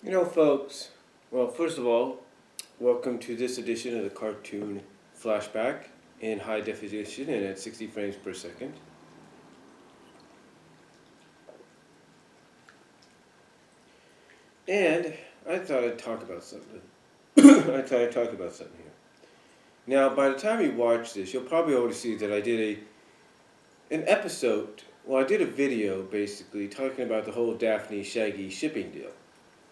Folks, well, first of all, welcome to this edition of the cartoon Flashback in high definition and at 60 frames per second. And I thought I'd talk about something. I'd talk about something here. Now, by the time you watch this, you'll probably already see that I did an episode. Well, I did a video basically talking about the whole Daphne Shaggy shipping deal,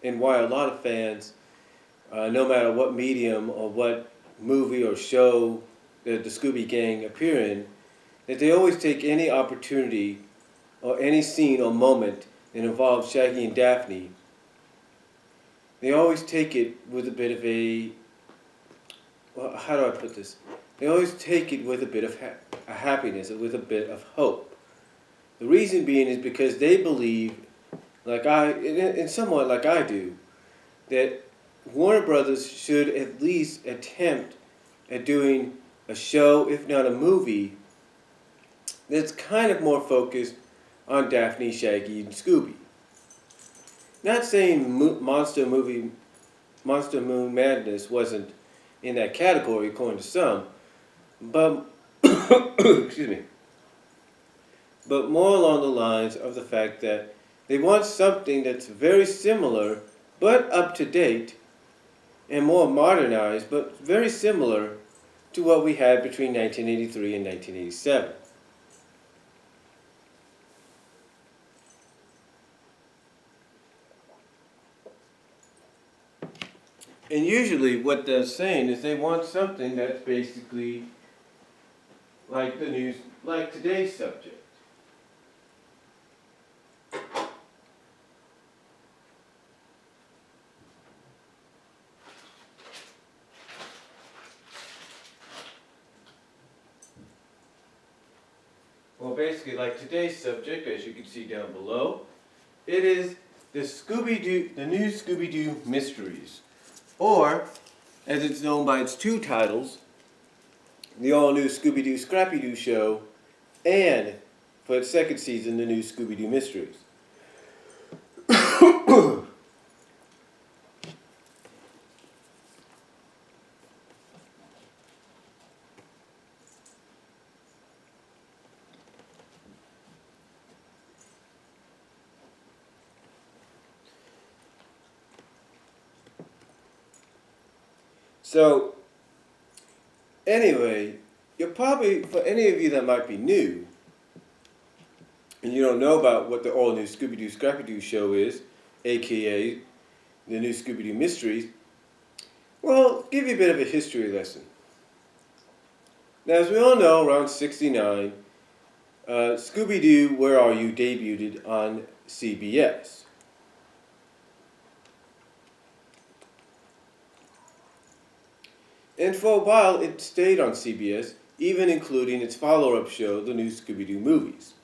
and why a lot of fans, no matter what medium or what movie or show that the Scooby Gang appear in, that they always take any opportunity or any scene or moment that involves Shaggy and Daphne. They always take it with a bit of how do I put this? They always take it with a bit of a happiness, with a bit of hope. The reason being is because they believe, and somewhat like I do, that Warner Brothers should at least attempt at doing a show, if not a movie, that's kind of more focused on Daphne, Shaggy, and Scooby. Not saying Monster Moon Madness wasn't in that category, according to some, but excuse me. But more along the lines of the fact that they want something that's very similar, but up to date, and more modernized, but very similar to what we had between 1983 and 1987. And usually what they're saying is they want something that's basically like the news, like today's subject. Well, basically like today's subject, as you can see down below, it is the Scooby-Doo, the new Scooby-Doo mysteries. Or, as it's known by its two titles, the all-new Scooby-Doo Scrappy-Doo show, and, for its second season, the new Scooby-Doo Mysteries. So, anyway, you're probably, for any of you that might be new, and you don't know about what the all-new Scooby-Doo Scrappy-Doo show is, aka the new Scooby-Doo Mysteries, well, give you a bit of a history lesson. Now, as we all know, around '69, Scooby-Doo, Where Are You? Debuted on CBS. And for a while, it stayed on CBS, even including its follow-up show, the new Scooby-Doo movies.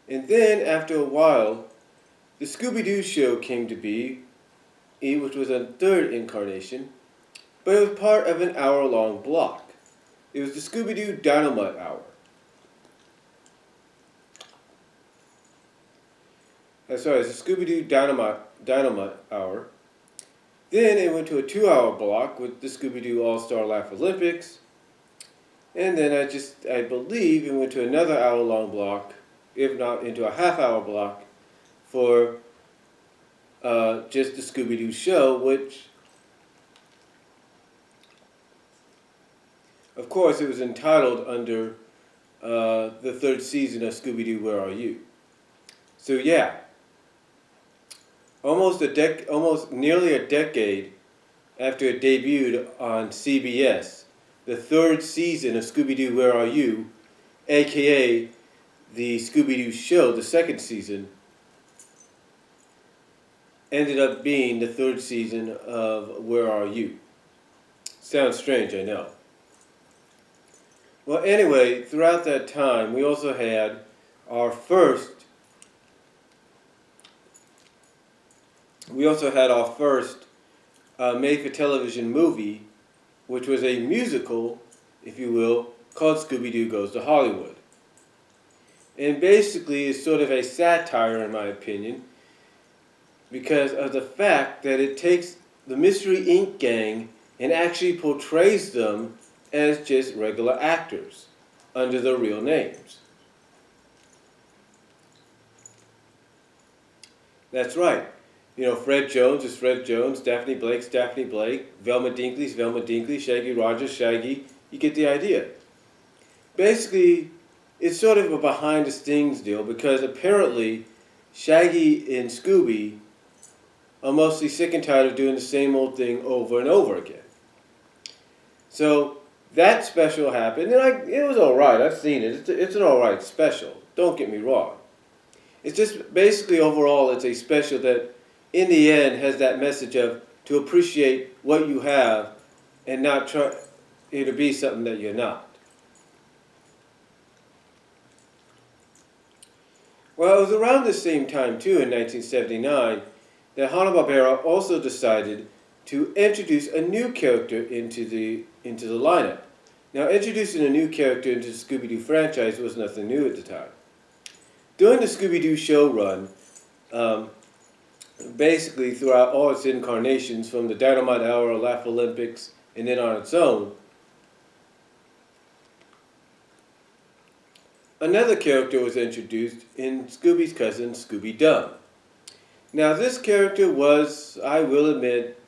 And then, after a while, the Scooby-Doo show came to be, which was a third incarnation, but it was part of an hour-long block. It was the Scooby-Doo Dynamite Hour. It's the Scooby-Doo Dynamite Hour. Then it went to a 2-hour block with the Scooby-Doo All-Star Laugh Olympics. And then I believe it went to another hour-long block, if not into a half-hour block, for just the Scooby-Doo show, which, of course, it was entitled under the third season of Scooby-Doo, Where Are You? So yeah. Almost nearly a decade after it debuted on CBS, the third season of Scooby-Doo, Where Are You?, aka the Scooby-Doo show, the second season, ended up being the third season of Where Are You? Sounds strange, I know. Well, anyway, throughout that time, we also had our first made-for-television movie, which was a musical, if you will, called Scooby-Doo Goes to Hollywood. And basically is sort of a satire, in my opinion, because of the fact that it takes the Mystery Inc. gang and actually portrays them as just regular actors under their real names. That's right. Fred Jones is Fred Jones, Daphne Blake's Daphne Blake, Velma Dinkley's Velma Dinkley, Shaggy Rogers, Shaggy. You get the idea. Basically, it's sort of a behind the scenes deal because apparently Shaggy and Scooby are mostly sick and tired of doing the same old thing over and over again. So that special happened, and it was alright. I've seen it. It's an alright special. Don't get me wrong. It's just basically overall it's a special that in the end has that message of to appreciate what you have and not try to be something that you're not. Well, it was around the same time too in 1979 that Hanna-Barbera also decided to introduce a new character into the lineup. Now, introducing a new character into the Scooby-Doo franchise was nothing new at the time. During the Scooby-Doo show run, basically throughout all its incarnations, from the Dynamite Hour, Laugh Olympics, and then on its own, another character was introduced in Scooby's cousin, Scooby-Doo. Now, this character was, I will admit,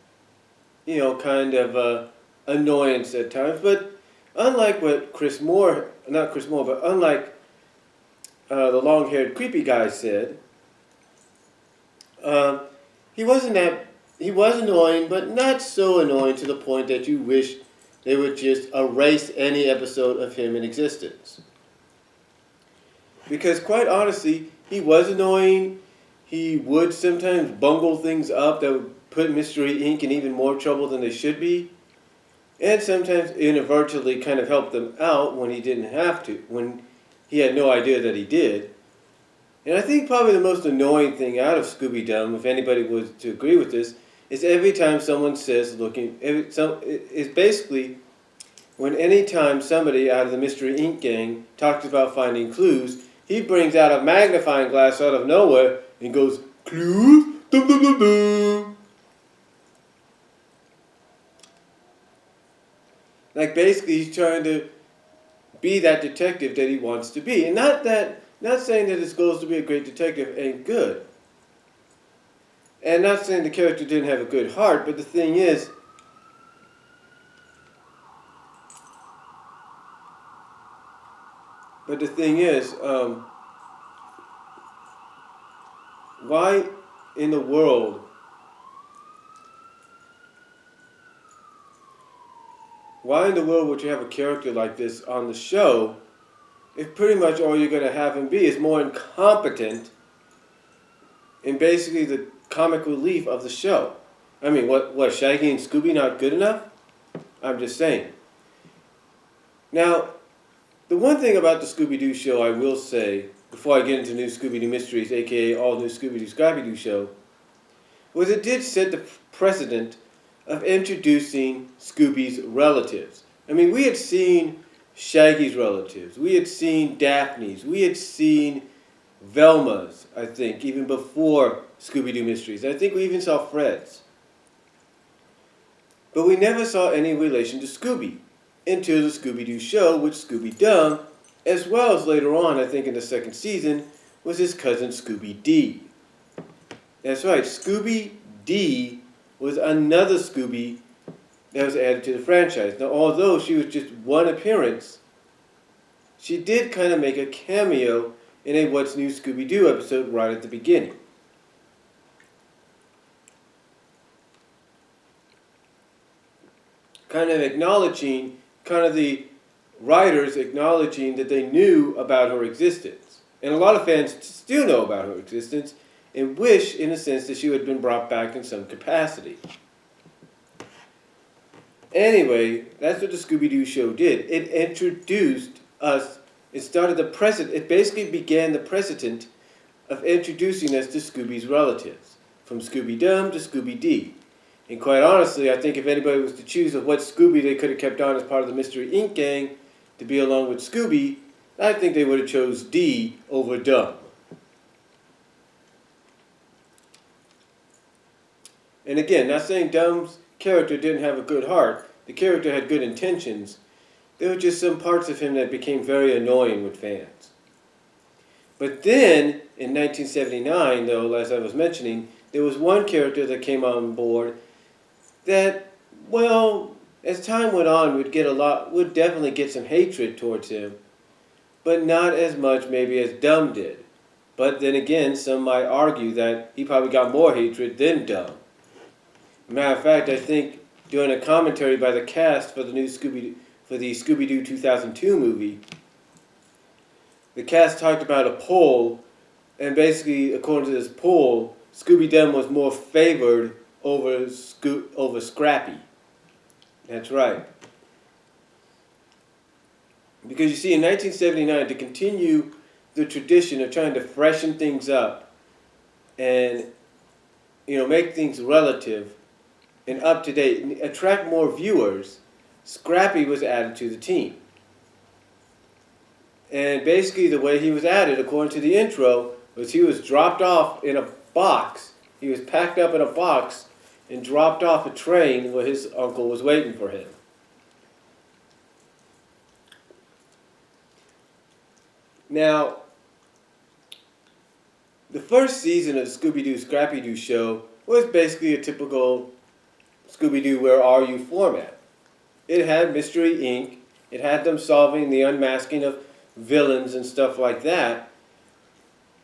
kind of an annoyance at times, but unlike what unlike the long-haired creepy guy said, he was annoying, but not so annoying to the point that you wish they would just erase any episode of him in existence. Because quite honestly, he was annoying. He would sometimes bungle things up that would put Mystery Inc. in even more trouble than they should be. And sometimes inadvertently kind of help them out when he didn't have to, when he had no idea that he did. And I think probably the most annoying thing out of Scooby-Doo, if anybody was to agree with this, is every time someone says it's basically when any time somebody out of the Mystery Inc. gang talks about finding clues, he brings out a magnifying glass out of nowhere and goes, "Clues? Dum dum dum dum." Like basically he's trying to be that detective that he wants to be. And not saying that his goals to be a great detective ain't good. And not saying the character didn't have a good heart, but the thing is, why in the world would you have a character like this on the show if pretty much all you're going to have him be is more incompetent and basically the comic relief of the show? I mean, what, Shaggy and Scooby not good enough? I'm just saying. Now, the one thing about the Scooby-Doo show I will say, before I get into New Scooby-Doo Mysteries, aka All New Scooby-Doo Scrappy-Doo show, was it did set the precedent of introducing Scooby's relatives. I mean, we had seen Shaggy's relatives, we had seen Daphne's, we had seen Velma's, I think, even before Scooby-Doo Mysteries. I think we even saw Fred's. But we never saw any relation to Scooby until the Scooby-Doo show, which Scooby-Doo, as well as later on, I think in the second season, was his cousin Scooby-Dee. That's right, Scooby-Dee was another Scooby that was added to the franchise. Now, although she was just one appearance, she did kind of make a cameo in a What's New Scooby-Doo episode right at the beginning. Kind of the writers acknowledging that they knew about her existence. And a lot of fans still know about her existence and wish, in a sense, that she had been brought back in some capacity. Anyway, that's what the Scooby-Doo show did. It introduced us, it basically began the precedent of introducing us to Scooby's relatives, from Scooby-Doo to Scooby-Dee. And quite honestly, I think if anybody was to choose of what Scooby they could have kept on as part of the Mystery Inc. gang to be along with Scooby, I think they would have chose D over Dumb. And again, not saying Dumb's character didn't have a good heart. The character had good intentions. There were just some parts of him that became very annoying with fans. But then, in 1979, though, as I was mentioning, there was one character that came on board that, well, as time went on, would definitely get some hatred towards him, but not as much maybe as Dumb did. But then again, some might argue that he probably got more hatred than Dumb. Matter of fact, I think during a commentary by the cast for the Scooby-Doo 2002 movie, the cast talked about a poll, and basically, according to this poll, Scooby-Doo was more favored over Scrappy. That's right. Because you see, in 1979, to continue the tradition of trying to freshen things up and, make things relative and up to date and attract more viewers, Scrappy was added to the team. And basically the way he was added, according to the intro, was he was dropped off in a box. He was packed up in a box and dropped off a train where his uncle was waiting for him. Now, the first season of the Scooby-Doo Scrappy-Doo show was basically a typical Scooby-Doo Where Are You format. It had Mystery Inc. It had them solving the unmasking of villains and stuff like that.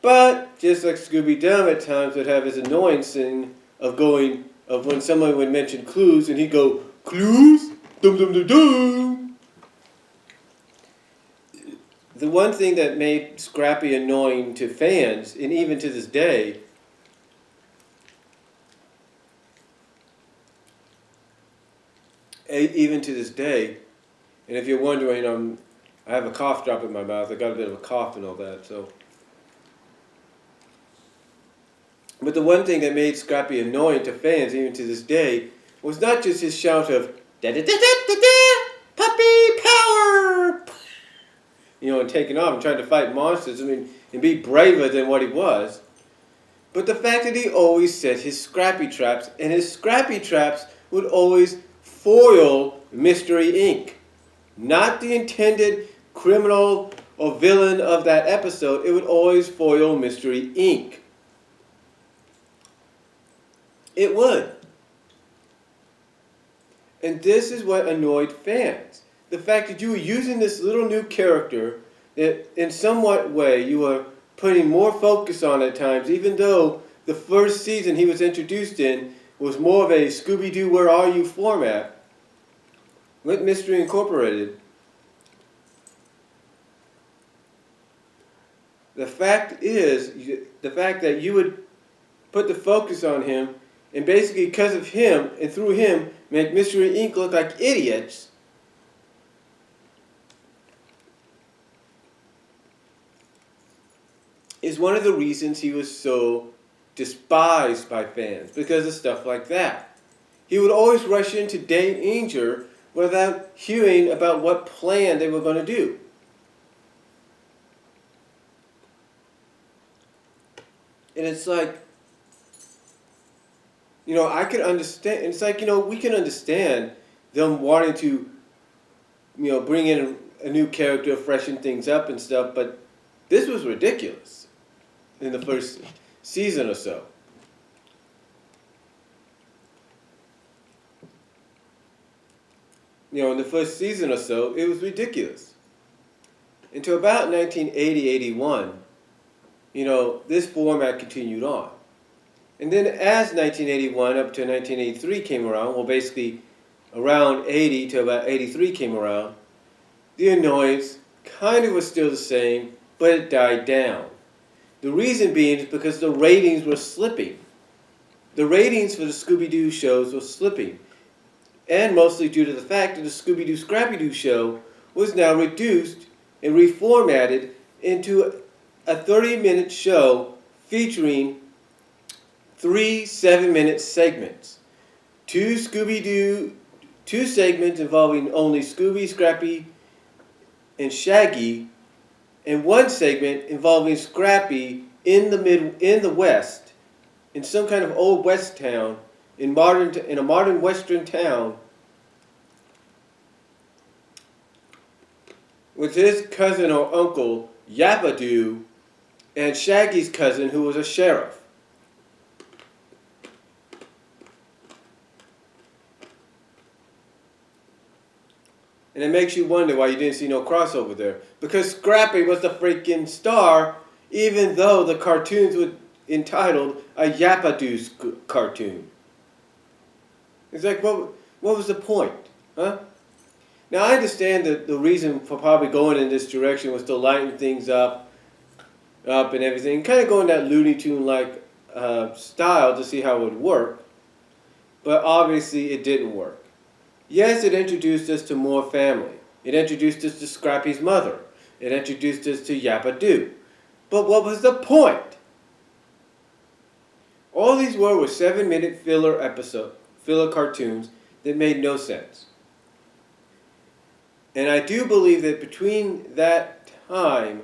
But just like Scooby-Doo at times would have his annoyance of when someone would mention clues and he'd go, "Clues? Dum dum dum dum." The one thing that made Scrappy annoying to fans, and even to this day, and if you're wondering, I have a cough drop in my mouth. I got a bit of a cough and all that, so. But the one thing that made Scrappy annoying to fans, even to this day, was not just his shout of da da da da da da, puppy power, and taking off and trying to fight monsters. And be braver than what he was. But the fact that he always set his Scrappy traps, and his Scrappy traps would always foil Mystery Inc. Not the intended criminal or villain of that episode. It would always foil Mystery Inc. It would. And this is what annoyed fans. The fact that you were using this little new character that in somewhat way you were putting more focus on at times, even though the first season he was introduced in was more of a Scooby-Doo Where Are You format with Mystery Incorporated. The fact that you would put the focus on him and basically because of him and through him make Mystery Inc. look like idiots is one of the reasons he was so despised by fans, because of stuff like that. He would always rush into danger without hearing about what plan they were going to do. And it's like, I could understand. It's like, we can understand them wanting to, bring in a new character, freshen things up and stuff, but this was ridiculous in the first season or so. In the first season or so, it was ridiculous. Until about 1980-81, this format continued on. And then as 1981 up to 1983 came around, well basically around 80 to about 83 came around, the annoyance kind of was still the same, but it died down. The reason being is because the ratings were slipping. The ratings for the Scooby-Doo shows were slipping. And mostly due to the fact that the Scooby-Doo Scrappy-Doo show was now reduced and reformatted into a 30-minute show featuring 3 7-minute segments. 2 segments involving only Scooby, Scrappy, and Shaggy, and 1 segment involving Scrappy in the West, in some kind of old West town, in a modern Western town with his cousin or uncle, Yappa-Doo, and Shaggy's cousin, who was a sheriff. And it makes you wonder why you didn't see no crossover there. Because Scrappy was the freaking star, even though the cartoons were entitled a Yappa-Doo cartoon. It's like, what was the point? Huh? Now, I understand that the reason for probably going in this direction was to lighten things up and everything. Kind of going that Looney Tune-like style to see how it would work. But obviously, it didn't work. Yes, it introduced us to more family. It introduced us to Scrappy's mother. It introduced us to Yappa-Doo. But what was the point? All these were 7-minute filler cartoons that made no sense. And I do believe that between that time,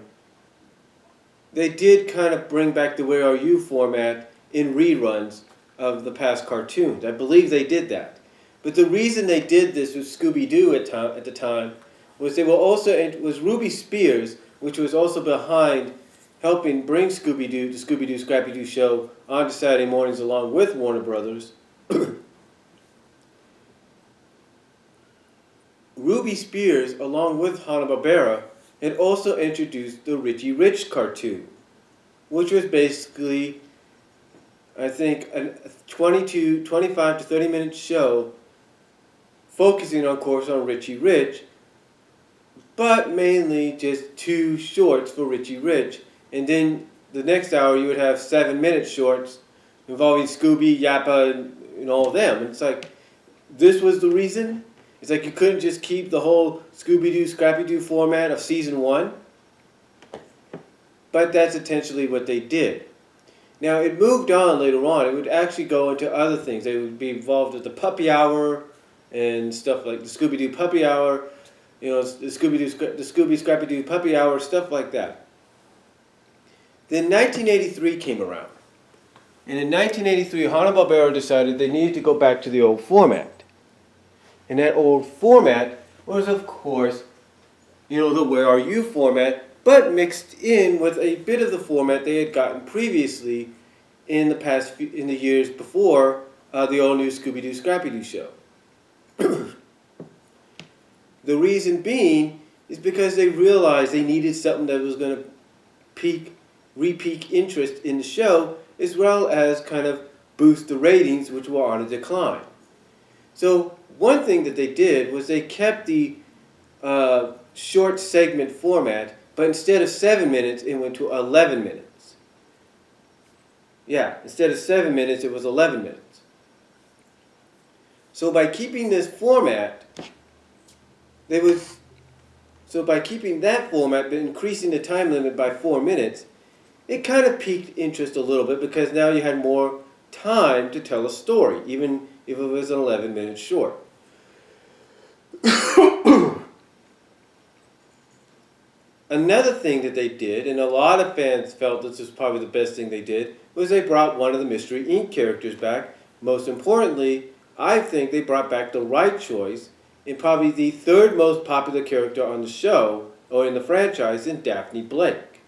they did kind of bring back the Where Are You format in reruns of the past cartoons. I believe they did that. But the reason they did this with Scooby-Doo at the time was was Ruby Spears, which was also behind helping bring Scooby-Doo, the Scooby-Doo Scrappy-Doo show on to Saturday mornings along with Warner Brothers. Ruby Spears, along with Hanna-Barbera, had also introduced the Richie Rich cartoon, which was basically, I think, a 25 to 30 minute show focusing, of course, on Richie Rich, but mainly just 2 shorts for Richie Rich. And then the next hour you would have 7-minute shorts involving Scooby, Yappa, and all of them. And it's like, this was the reason? It's like you couldn't just keep the whole Scooby-Doo, Scrappy-Doo format of season 1? But that's essentially what they did. Now, it moved on later on. It would actually go into other things. They would be involved with the Puppy Hour and stuff like the Scooby-Doo Puppy Hour, the Scooby Scrappy-Doo Puppy Hour, stuff like that. Then 1983 came around. And in 1983, Hanna-Barbera decided they needed to go back to the old format. And that old format was, of course, the Where Are You format, but mixed in with a bit of the format they had gotten previously in the years before the all-new Scooby-Doo Scrappy-Doo show. The reason being is because they realized they needed something that was going to re-peak interest in the show, as well as kind of boost the ratings, which were on a decline. So one thing that they did was they kept the short segment format, but instead of 7 minutes, it went to 11 minutes. Yeah, instead of 7 minutes, it was 11 minutes. So by keeping this format, by keeping that format, but increasing the time limit by 4 minutes, it kind of piqued interest a little bit because now you had more time to tell a story, even if it was an 11-minute short. Another thing that they did, and a lot of fans felt this was probably the best thing they did, was they brought one of the Mystery Inc. characters back. Most importantly, I think they brought back the right choice in probably the 3rd most popular character on the show, or in the franchise, in Daphne Blake.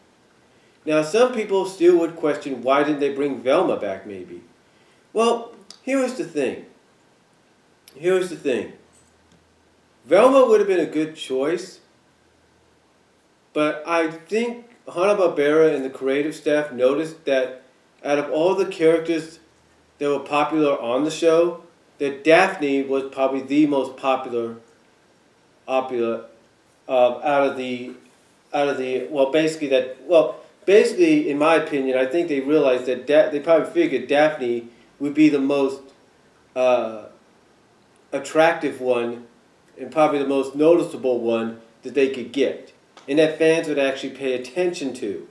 Now, some people still would question why didn't they bring Velma back, maybe. Well, here's the thing. Velma would have been a good choice, but I think Hanna-Barbera and the creative staff noticed that out of all the characters that were popular on the show, that Daphne was probably the most popular basically in my opinion, I think they realized that they probably figured Daphne would be the most attractive one and probably the most noticeable one that they could get, and that fans would actually pay attention to.